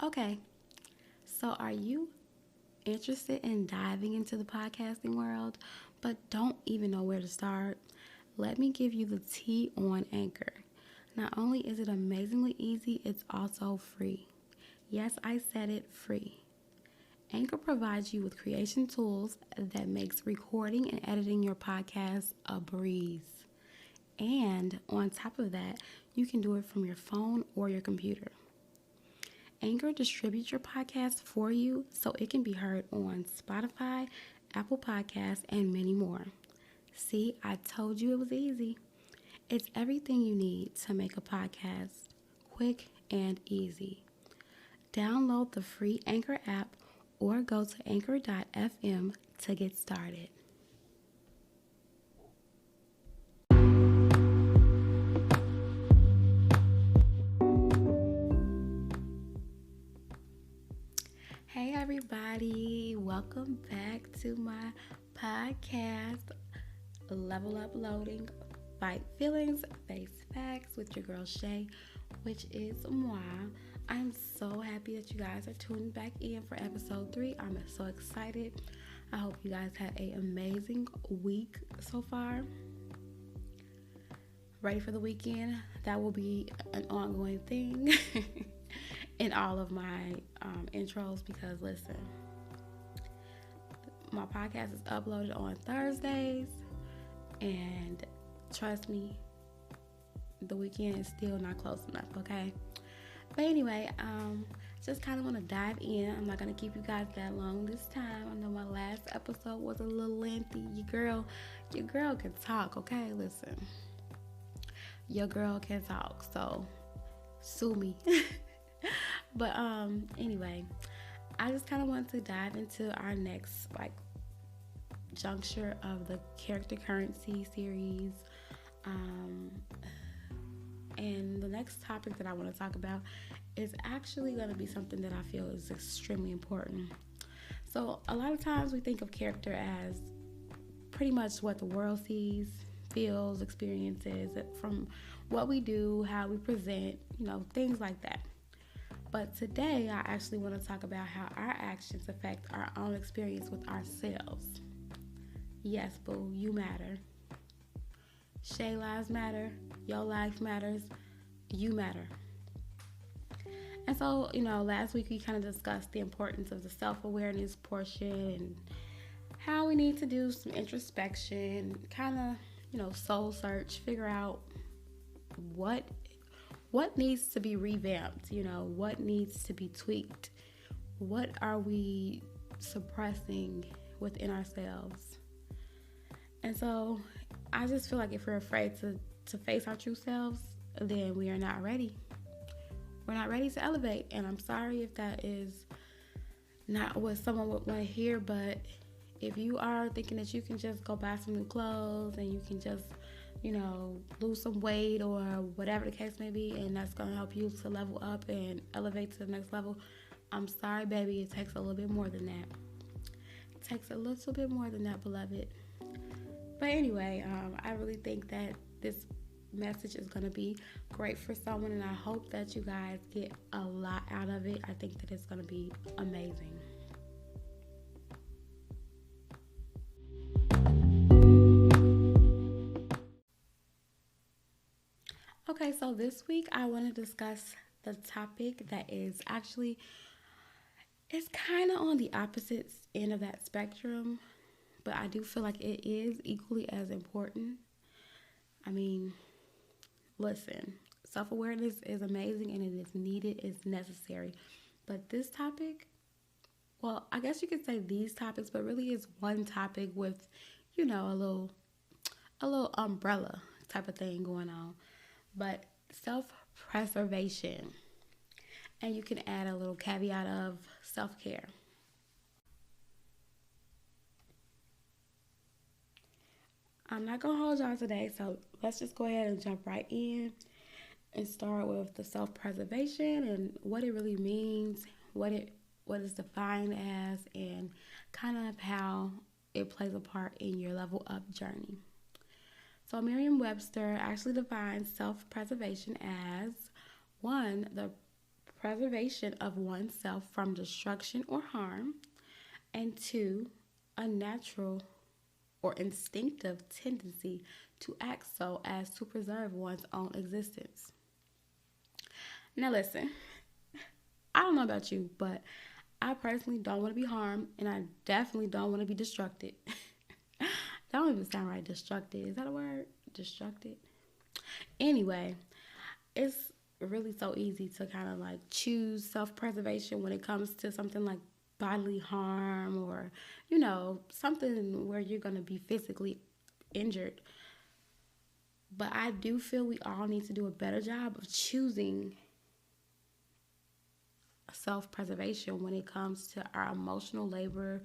Okay, so are you interested in diving into the podcasting world but don't even know where to start? Let me give you the tea on Anchor. Not only is it amazingly easy, it's also free. Yes, I said it, free. Anchor provides you with creation tools that makes recording and editing your podcast a breeze. And on top of that, you can do it from your phone or your computer. Anchor distributes your podcast for you so it can be heard on Spotify, Apple Podcasts, and many more. See, I told you it was easy. It's everything you need to make a podcast quick and easy. Download the free Anchor app or go to anchor.fm to get started. Hey everybody, welcome back to my podcast, Level Up Loading, Fight Feelings, Face Facts with your girl Shay, which is moi. I'm so happy that you guys are tuning back in for episode 3. I'm so excited. I hope you guys had an amazing week so far. Ready for the weekend? That will be an ongoing thing in all of my intros because listen, my podcast is uploaded on Thursdays and trust me, the weekend is still not close enough, okay? But anyway, just kind of want to dive in. I'm not going to keep you guys that long this time. I know my last episode was a little lengthy. Your girl can talk, okay? Listen, your girl can talk, so sue me. But anyway, I just kind of want to dive into our next juncture of the character currency series. And the next topic that I want to talk about is actually going to be something that I feel is extremely important. So a lot of times we think of character as pretty much what the world sees, feels, experiences from what we do, how we present, things like that. But today I actually want to talk about how our actions affect our own experience with ourselves. Yes, boo, you matter. Shay lives matter. Your life matters. You matter. And so, last week we kind of discussed the importance of the self-awareness portion and how we need to do some introspection, kind of, soul search, figure out what needs to be revamped, what needs to be tweaked, what are we suppressing within ourselves. And so I just feel like if we're afraid to face our true selves, then we are not ready. We're not ready to elevate. And I'm sorry if that is not what someone would want to hear, but if you are thinking that you can just go buy some new clothes and you can just, lose some weight or whatever the case may be, and that's going to help you to level up and elevate to the next level, I'm sorry, baby. It takes a little bit more than that. It takes a little bit more than that, beloved. But anyway, I really think that this message is going to be great for someone, and I hope that you guys get a lot out of it. I think that it's going to be amazing. Okay, so this week I want to discuss the topic that is actually, it's kind of on the opposite end of that spectrum, but I do feel like it is equally as important. I mean, listen, self-awareness is amazing and it is needed, it's necessary. But this topic, well, I guess you could say these topics, but really it's one topic with, a little umbrella type of thing going on. But self-preservation. And you can add a little caveat of self-care. I'm not going to hold y'all today, so let's just go ahead and jump right in and start with the self-preservation and what it really means, what is defined as, and kind of how it plays a part in your level up journey. So Merriam-Webster actually defines self-preservation as 1, the preservation of oneself from destruction or harm, and two, a natural or instinctive tendency to act so as to preserve one's own existence. Now, listen, I don't know about you, but I personally don't want to be harmed, and I definitely don't want to be destructed. That don't even sound right. Destructed. Is that a word? Destructed? Anyway, it's really so easy to kind of like choose self-preservation when it comes to something like bodily harm or, something where you're going to be physically injured. But I do feel we all need to do a better job of choosing self-preservation when it comes to our emotional labor,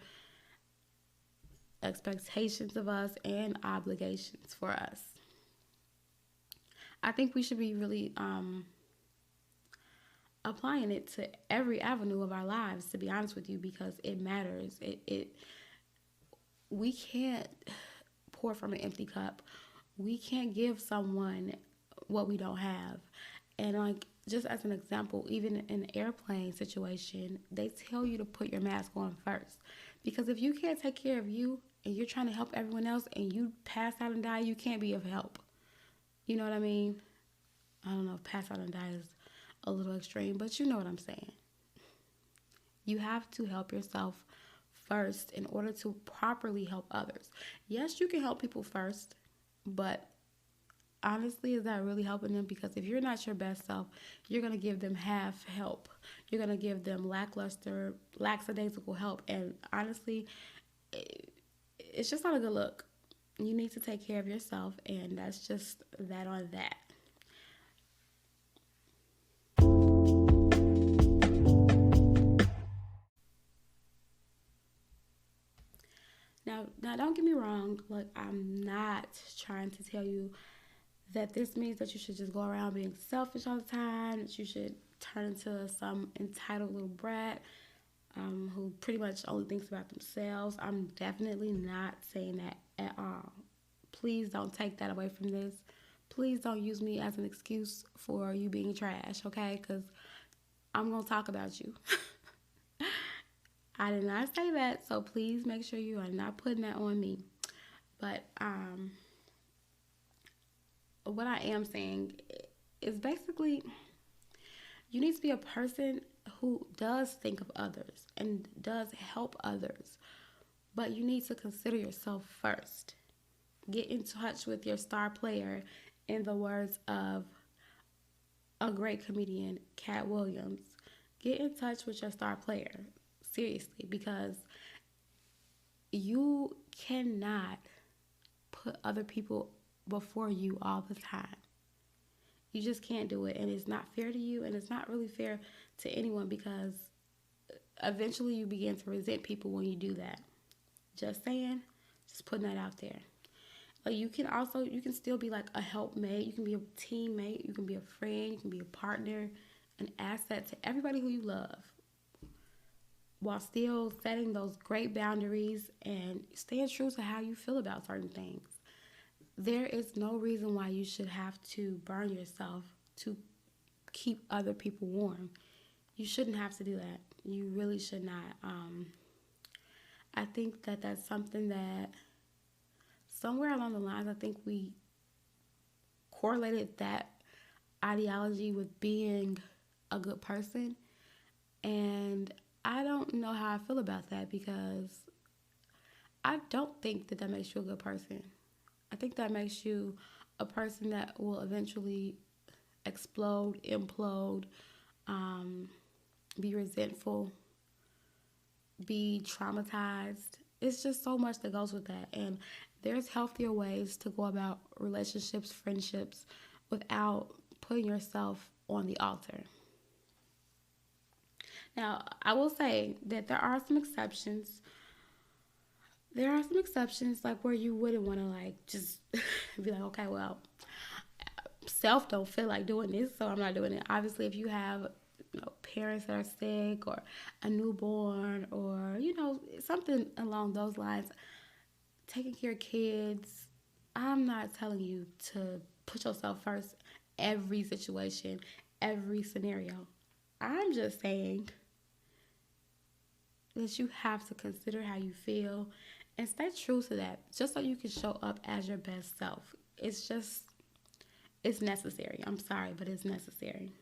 expectations of us, and obligations for us. I think we should be really applying it to every avenue of our lives, to be honest with you, because it matters. We can't pour from an empty cup. We can't give someone what we don't have. And like, just as an example, even in an airplane situation, they tell you to put your mask on first. Because if you can't take care of you and you're trying to help everyone else and you pass out and die, you can't be of help. You know what I mean? I don't know if pass out and die is a little extreme, but you know what I'm saying. You have to help yourself first in order to properly help others. Yes, you can help people first, but honestly, is that really helping them? Because if you're not your best self, you're going to give them half help. You're going to give them lackadaisical help. And honestly, it's just not a good look. You need to take care of yourself, and that's just that on that. Now, don't get me wrong. Look, I'm not trying to tell you that this means that you should just go around being selfish all the time, that you should turn into some entitled little brat who pretty much only thinks about themselves. I'm definitely not saying that at all. Please don't take that away from this. Please don't use me as an excuse for you being trash, okay? Because I'm going to talk about you. I did not say that, so please make sure you are not putting that on me. But what I am saying is basically you need to be a person who does think of others and does help others, but you need to consider yourself first. Get in touch with your star player, in the words of a great comedian, Cat Williams. Get in touch with your star player, seriously, because you cannot put other people before you all the time. You just can't do it, and it's not fair to you, and it's not really fair to anyone, because eventually you begin to resent people when you do that. Just saying, just putting that out there. But you can still be like a helpmate, you can be a teammate, you can be a friend, you can be a partner, an asset to everybody who you love, while still setting those great boundaries and staying true to how you feel about certain things. There is no reason why you should have to burn yourself to keep other people warm. You shouldn't have to do that. You really should not. I think that that's something that somewhere along the lines, I think we correlated that ideology with being a good person. And I don't know how I feel about that, because I don't think that makes you a good person. I think that makes you a person that will eventually explode, implode, be resentful, be traumatized. It's just so much that goes with that. And there's healthier ways to go about relationships, friendships, without putting yourself on the altar. Now, I will say that there are some exceptions. There are some exceptions, like where you wouldn't want to like just be like, okay, well, self don't feel like doing this, so I'm not doing it. Obviously, if you have parents that are sick, or a newborn, or something along those lines, taking care of kids, I'm not telling you to put yourself first every situation, every scenario. I'm just saying that you have to consider how you feel and stay true to that just so you can show up as your best self. It's necessary. I'm sorry, but it's necessary.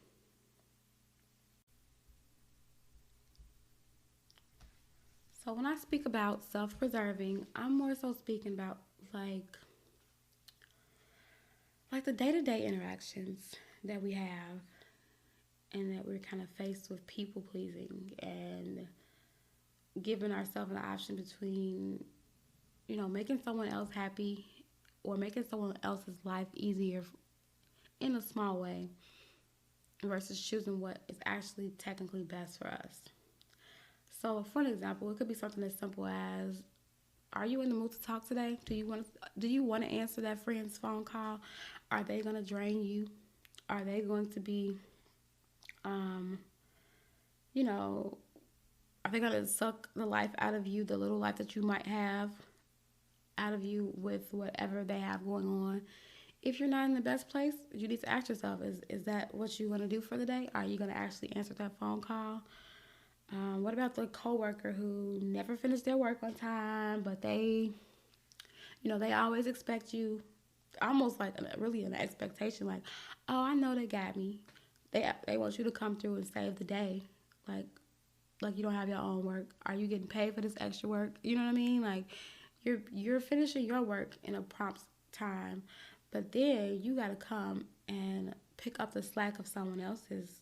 So when I speak about self-preserving, I'm more so speaking about like like the day-to-day interactions that we have and that we're kind of faced with people pleasing and giving ourselves an option between, making someone else happy or making someone else's life easier in a small way versus choosing what is actually technically best for us. So, for an example, it could be something as simple as, are you in the mood to talk today? Do you want to answer that friend's phone call? Are they going to drain you? Are they going to be um, you know, are they going to suck the life out of you, the little life that you might have out of you with whatever they have going on? If you're not in the best place, you need to ask yourself, is that what you want to do for the day? Are you going to actually answer that phone call? What about the coworker who never finished their work on time, but they always expect you, almost like really an expectation, like, oh, I know they got me. They want you to come through and save the day, like you don't have your own work. Are you getting paid for this extra work? You know what I mean? Like you're finishing your work in a prompt time, but then you got to come and pick up the slack of someone else's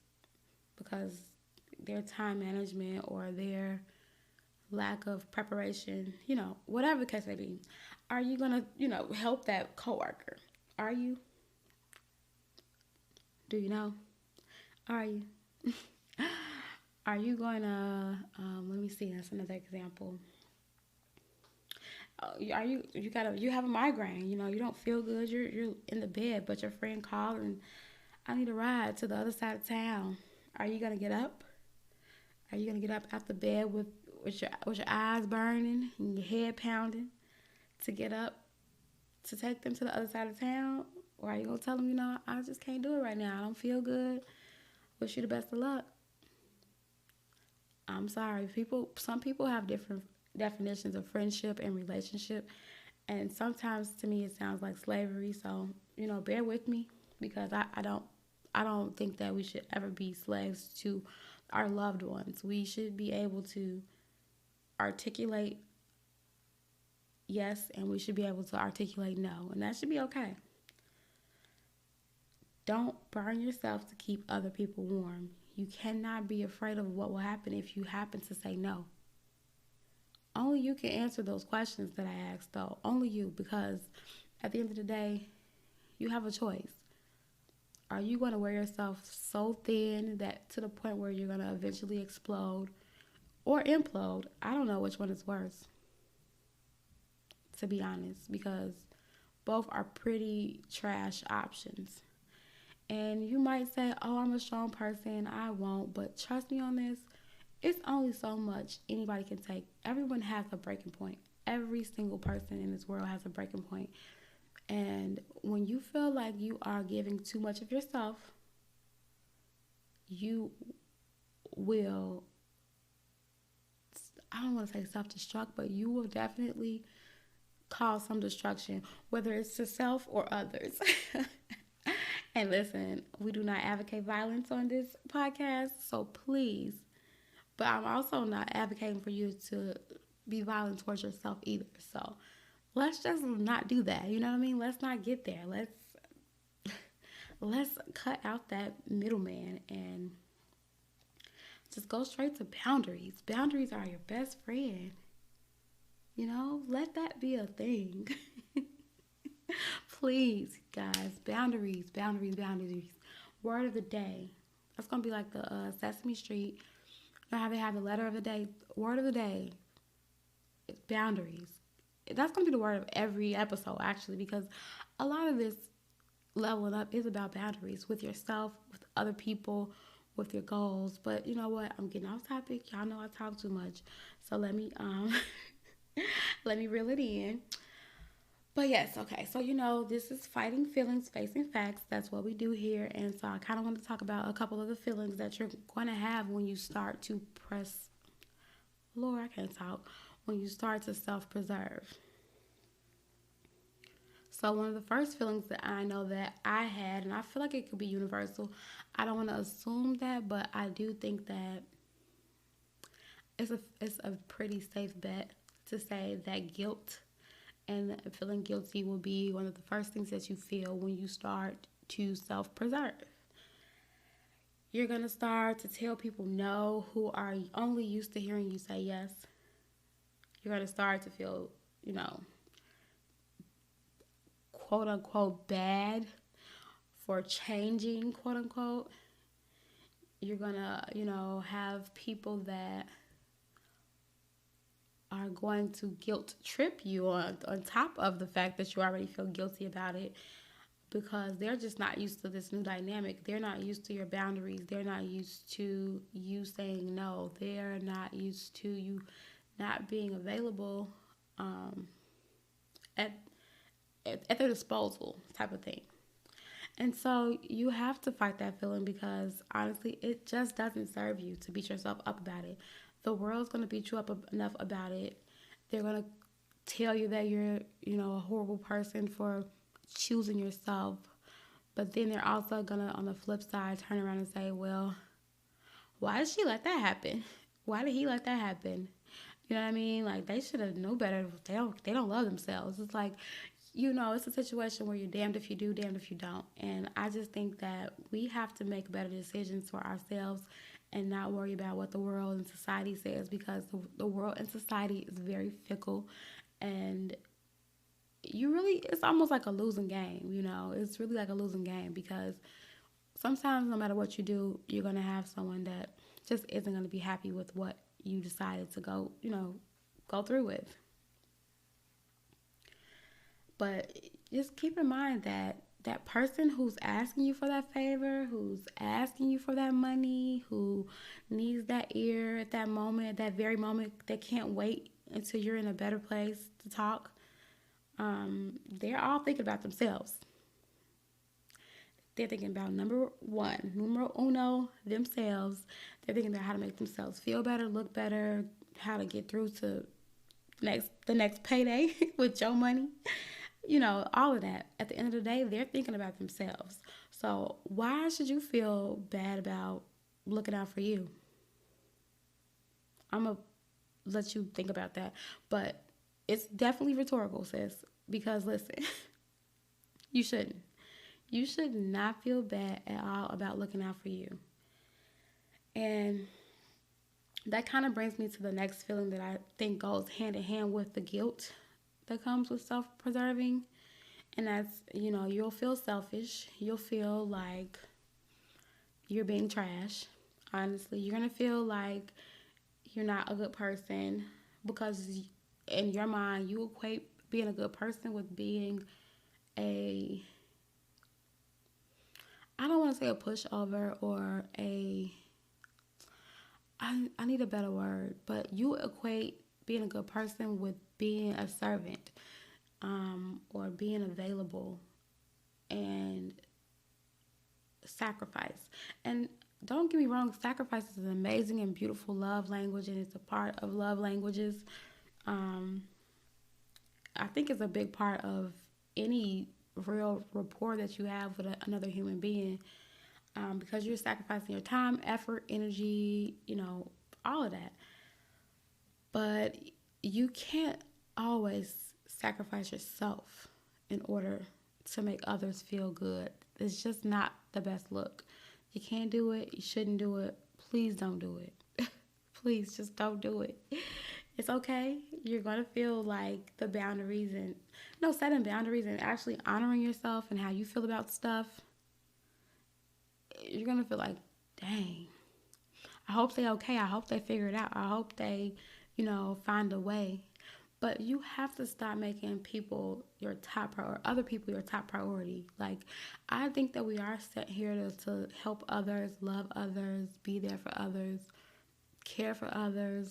because their time management or their lack of preparation, whatever the case may be. Are you going to, help that coworker? Are you? Do you know? Are you? Are you going to, let me see, that's another example. You have a migraine, you don't feel good, you're in the bed, but your friend called and I need a ride to the other side of town. Are you going to get up? Are you going to get up out the bed with your eyes burning and your head pounding to get up to take them to the other side of town? Or are you going to tell them, I just can't do it right now. I don't feel good. Wish you the best of luck. I'm sorry. Some people have different definitions of friendship and relationship. And sometimes to me it sounds like slavery. So, bear with me because I don't think that we should ever be slaves to our loved ones. We should be able to articulate yes, and we should be able to articulate no, and that should be okay. Don't burn yourself to keep other people warm. You cannot be afraid of what will happen if you happen to say no. Only you can answer those questions that I asked, though. Only you, because at the end of the day, you have a choice. Are you going to wear yourself so thin that to the point where you're going to eventually explode or implode? I don't know which one is worse, to be honest, because both are pretty trash options. And you might say, oh, I'm a strong person, I won't. But trust me on this, it's only so much anybody can take. Everyone has a breaking point. Every single person in this world has a breaking point. And when you feel like you are giving too much of yourself, you will, I don't want to say self-destruct, but you will definitely cause some destruction, whether it's to self or others. And listen, we do not advocate violence on this podcast, so please. But I'm also not advocating for you to be violent towards yourself either. So let's just not do that. You know what I mean? Let's not get there. Let's cut out that middleman and just go straight to boundaries. Boundaries are your best friend. Let that be a thing. Please, guys, boundaries. Word of the day. That's going to be like the Sesame Street. You know how they have the letter of the day? Word of the day. It's boundaries. That's going to be the word of every episode, actually, because a lot of this leveling up is about boundaries with yourself, with other people, with your goals. But you know what? I'm getting off topic. Y'all know I talk too much. So let me let me reel it in. But yes, okay. So, this is fighting feelings, facing facts. That's what we do here. And so I kind of want to talk about a couple of the feelings that you're going to have when you start to press, Lord, I can't talk, when you start to self preserve. So, one of the first feelings that I know that I had, and I feel like it could be universal, I don't want to assume that, but I do think that it's a pretty safe bet to say that guilt and feeling guilty will be one of the first things that you feel when you start to self preserve. You're going to start to tell people no who are only used to hearing you say yes. You're going to start to feel, you know, quote unquote bad for changing, quote unquote. You're going to, have people that are going to guilt trip you on top of the fact that you already feel guilty about it, because they're just not used to this new dynamic. They're not used to your boundaries. They're not used to you saying no. They're not used to you not being available um, at, at their disposal, type of thing. And so you have to fight that feeling, because honestly, it just doesn't serve you to beat yourself up about it. The world's going to beat you up enough about it. They're going to tell you that you're, a horrible person for choosing yourself. But then they're also going to, on the flip side, turn around and say, well, why did she let that happen? Why did he let that happen? You know what I mean? Like, they should have known better. They don't love themselves. It's like, it's a situation where you're damned if you do, damned if you don't. And I just think that we have to make better decisions for ourselves and not worry about what the world and society says, because the world and society is very fickle, and it's almost like a losing game. It's really like a losing game, because sometimes no matter what you do, you're going to have someone that just isn't going to be happy with what you decided to go through with. But just keep in mind that that person who's asking you for that favor, who's asking you for that money, who needs that ear at that moment, at that very moment, they can't wait until you're in a better place to talk. They're all thinking about themselves. They're thinking about number one, numero uno, themselves. They're thinking about how to make themselves feel better, look better, how to get through to the next payday with your money. All of that. At the end of the day, they're thinking about themselves. So why should you feel bad about looking out for you? I'm going to let you think about that. But it's definitely rhetorical, sis. Because listen, you shouldn't. You should not feel bad at all about looking out for you. And that kind of brings me to the next feeling that I think goes hand in hand with the guilt that comes with self-preserving. And that's, you'll feel selfish. You'll feel like you're being trash. Honestly, you're going to feel like you're not a good person, because in your mind, you equate being a good person with being I don't want to say a pushover or I need a better word, but you equate being a good person with being a servant, or being available and sacrifice. And don't get me wrong, sacrifice is an amazing and beautiful love language, and it's a part of love languages. Um, I think it's a big part of any real rapport that you have with another human being, because you're sacrificing your time, effort, energy, all of that. But you can't always sacrifice yourself in order to make others feel good. It's just not the best look. You can't do it. You shouldn't do it. Please don't do it. Please just don't do it. It's okay. You're going to feel like the boundaries and, setting boundaries and actually honoring yourself and how you feel about stuff. You're going to feel like, dang, I hope they're okay. I hope they figure it out. I hope they, find a way. But you have to stop making people your top priority, other people your top priority. Like, I think that we are set here to help others, love others, be there for others, care for others,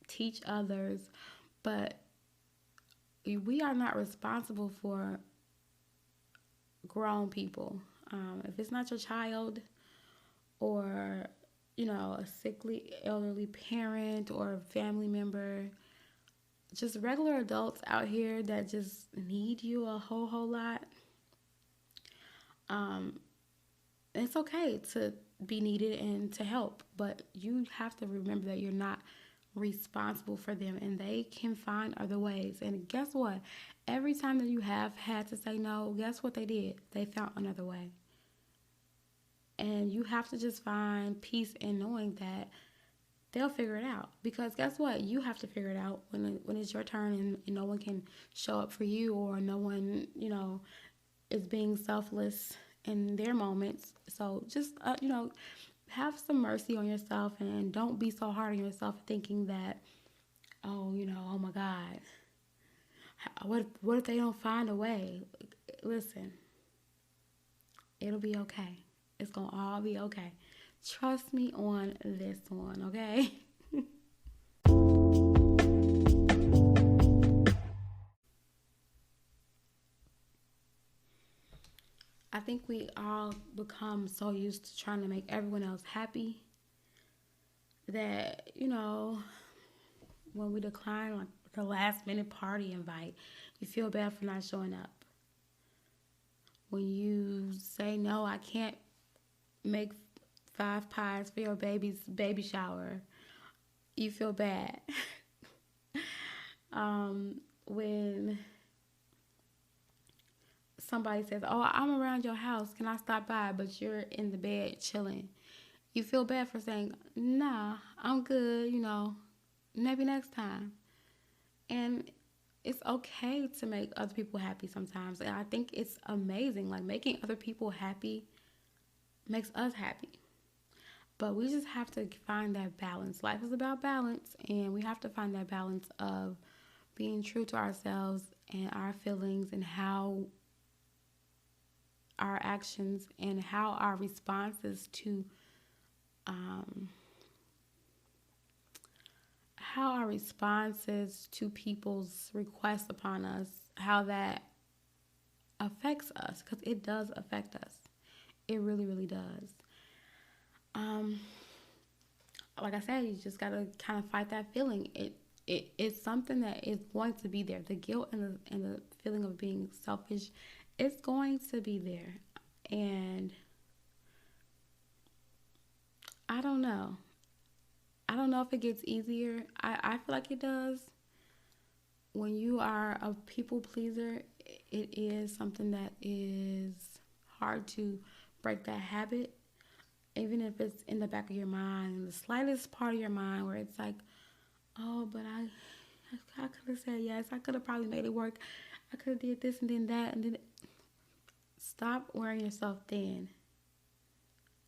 teach others. But we are not responsible for grown people. If it's not your child, or a sickly elderly parent or family member, just regular adults out here that just need you a whole lot. um it's okay to be needed and to help, but you have to remember that you're not responsible for them, and they can find other ways. And guess what? Every time that you have had to say no, guess what they did? They found another way. And you have to just find peace in knowing that they'll figure it out. Because guess what? You have to figure it out when it's your turn, and no one can show up for you, or no one, is being selfless in their moments. So just, have some mercy on yourself, and don't be so hard on yourself thinking that, oh my God, what if they don't find a way? Listen, it'll be okay. It's going to all be okay. Trust me on this one, okay? I think we all become so used to trying to make everyone else happy that, when we decline like the last minute party invite, you feel bad for not showing up. When you say, no, I can't make 5 pies for your baby's baby shower, you feel bad. When somebody says, oh, I'm around your house, can I stop by? But you're in the bed chilling. You feel bad for saying, nah, I'm good, maybe next time. And it's okay to make other people happy sometimes. And I think it's amazing. Like, making other people happy makes us happy. But we just have to find that balance. Life is about balance, and we have to find that balance of being true to ourselves and our feelings, and how our actions and how our responses to people's requests upon us, how that affects us, because it does affect us. It really, really does. Like I said, you just gotta kind of fight that feeling. It's something that is going to be there. The guilt and the feeling of being selfish, it's going to be there. And I don't know. I don't know if it gets easier. I feel like it does. When you are a people pleaser, it is something that is hard to break that habit. Even if it's in the back of your mind, the slightest part of your mind where it's like, oh, but I could have said yes. I could have probably made it work. I could have did this and then that. And then stop wearing yourself thin.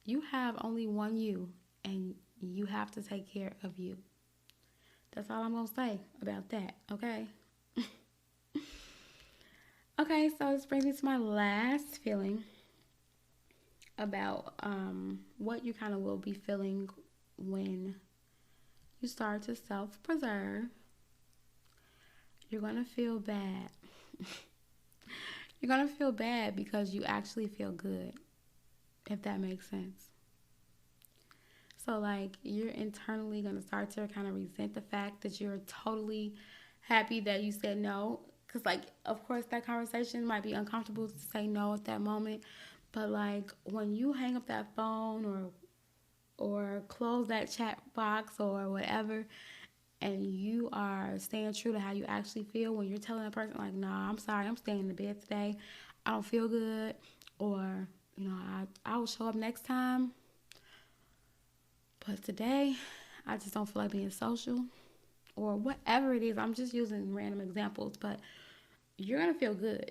You have only one you, and you have to take care of you. That's all I'm going to say about that, okay? Okay, so this brings me to my last feeling about what you kind of will be feeling when you start to self-preserve. You're going to feel bad. You're going to feel bad because you actually feel good, if that makes sense. So, like, you're internally going to start to kind of resent the fact that you're totally happy that you said no. Because, like, of course, that conversation might be uncomfortable to say no at that moment. But, like, when you hang up that phone or close that chat box or whatever, and you are staying true to how you actually feel when you're telling a person, like, nah, I'm sorry, I'm staying in the bed today. I don't feel good. Or, I will show up next time. But today, I just don't feel like being social. Or whatever it is. I'm just using random examples. But you're going to feel good.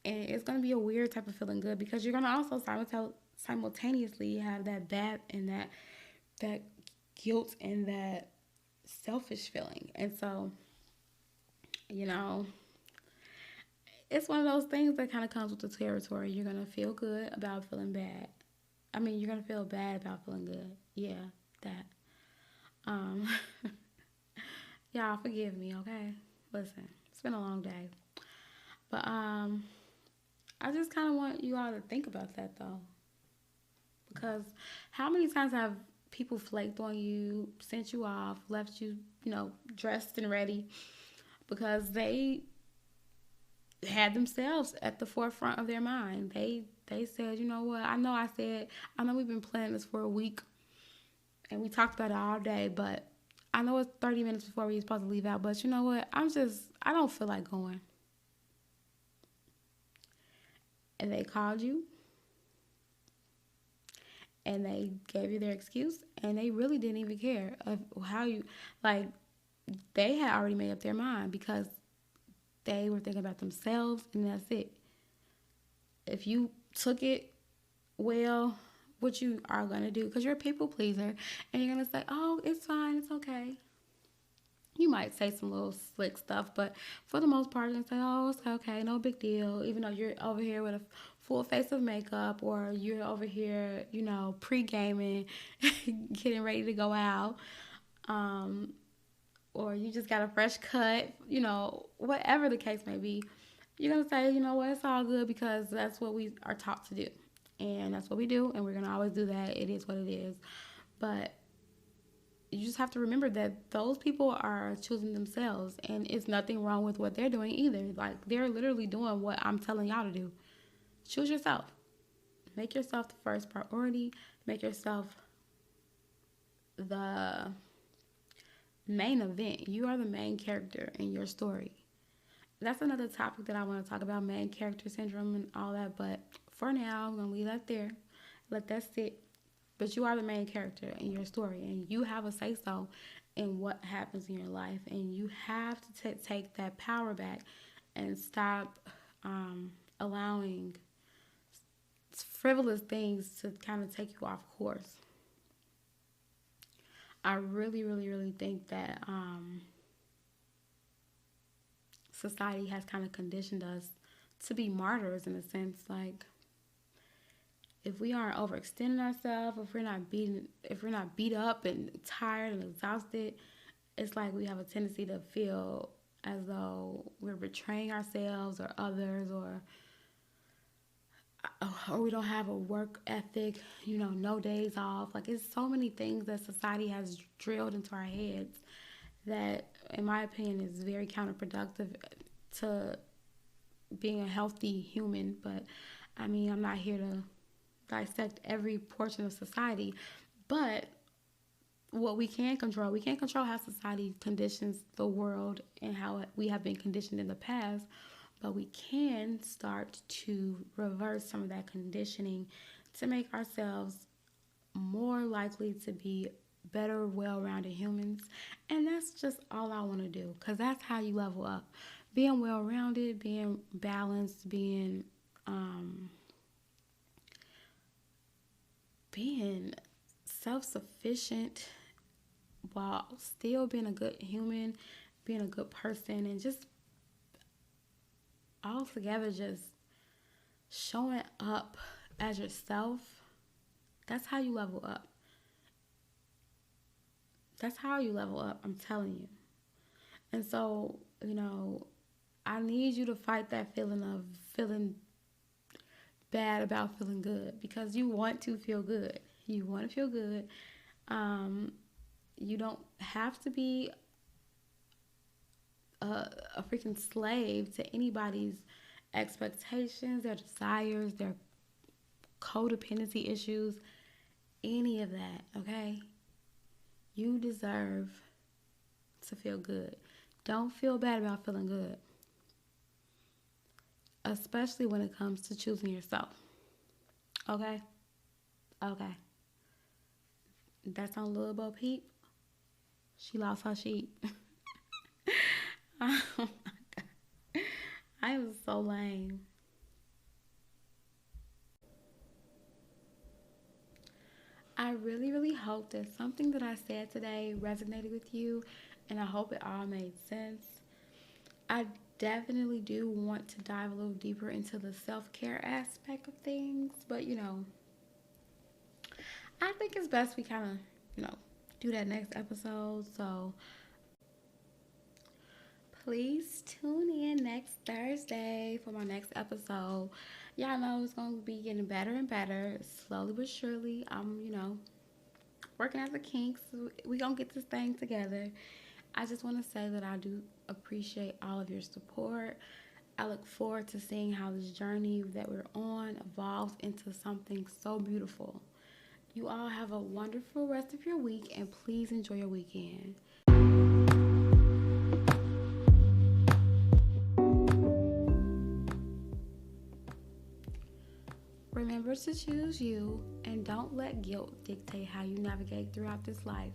And it's going to be a weird type of feeling good, because you're going to also simultaneously have that bad and that guilt and that selfish feeling. And so, it's one of those things that kind of comes with the territory. You're going to feel good about feeling bad. I mean, you're going to feel bad about feeling good. Yeah, that. Y'all forgive me, okay? Listen, It's been a long day. But I just kind of want you all to think about that though. Because how many times have people flaked on you, sent you off, left you, dressed and ready because they had themselves at the forefront of their mind. They said, you know what? I know we've been planning this for a week and we talked about it all day, but I know it's 30 minutes before we're supposed to leave out, but you know what? I don't feel like going. And they called you and they gave you their excuse and they really didn't even care of how you, like, they had already made up their mind because they were thinking about themselves and that's it. If you took it well, what you are going to do, because you're a people pleaser and you're going to say, oh, it's fine, it's okay. You might say some little slick stuff, but for the most part, you're going to say, oh, it's okay, no big deal, even though you're over here with a full face of makeup or you're over here, pre-gaming, getting ready to go out, or you just got a fresh cut, whatever the case may be. You're going to say, you know what, it's all good because that's what we are taught to do. And that's what we do, and we're going to always do that. It is what it is. But you just have to remember that those people are choosing themselves, and it's nothing wrong with what they're doing either. Like, they're literally doing what I'm telling y'all to do. Choose yourself. Make yourself the first priority. Make yourself the main event. You are the main character in your story. That's another topic that I want to talk about, main character syndrome and all that, but for now, I'm going to leave that there. Let that sit. But you are the main character in your story, and you have a say-so in what happens in your life, and you have to take that power back and stop allowing frivolous things to kind of take you off course. I really, really, really think that society has kind of conditioned us to be martyrs in a sense. Like, if we aren't overextending ourselves, if we're not beat up and tired and exhausted, it's like we have a tendency to feel as though we're betraying ourselves or others, or we don't have a work ethic, no days off. Like, it's so many things that society has drilled into our heads that, in my opinion, is very counterproductive to being a healthy human. But, I mean, I'm not here to dissect every portion of society, but what we can't control how society conditions the world and how we have been conditioned in the past, but we can start to reverse some of that conditioning to make ourselves more likely to be better, well-rounded humans. And that's just all I want to do, because that's how you level up. Being well-rounded, being balanced, being self-sufficient while still being a good human, being a good person, and just all together just showing up as yourself. That's how you level up. That's how you level up, I'm telling you. And so, I need you to fight that feeling of feeling bad about feeling good, because you want to feel good. You want to feel good. You don't have to be a freaking slave to anybody's expectations, their desires, their codependency issues, any of that, okay? You deserve to feel good. Don't feel bad about feeling good, especially when it comes to choosing yourself, okay? Okay. That's on Lil Bo Peep. She lost her sheep. Oh my God. I am so lame. I really, really hope that something that I said today resonated with you, and I hope it all made sense. I definitely do want to dive a little deeper into the self-care aspect of things, but I think it's best we kind of, do that next episode. So Please tune in next Thursday for my next episode. Y'all know it's going to be getting better and better, slowly but surely. I'm, working as a king, so we going to get this thing together. I just want to say that I do appreciate all of your support. I look forward to seeing how this journey that we're on evolves into something so beautiful. You all have a wonderful rest of your week, and please enjoy your weekend. Remember to choose you, and don't let guilt dictate how you navigate throughout this life.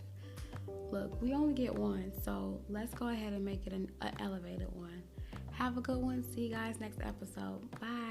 Look, we only get one, so let's go ahead and make it an elevated one. Have a good one. See you guys next episode. Bye.